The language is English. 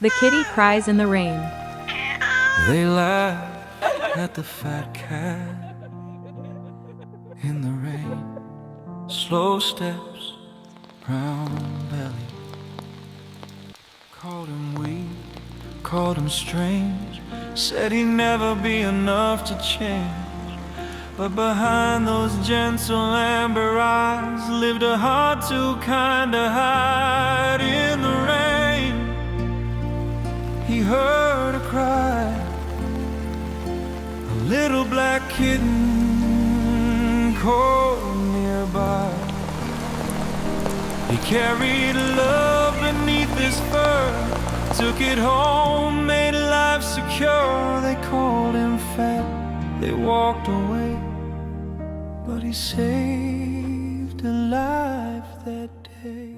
The kitty cries in the rain. They laugh at the fat cat in the rain. Slow steps, round belly. Called him weak, called him strange. Said he'd never be enough to change. But behind those gentle amber eyes lived a heart too kind to hide in the rain. He heard her cry, a little black kitten cold nearby. He carried love beneath his fur, took it home, made life secure. They called him fat, they walked away, but he saved a life that day.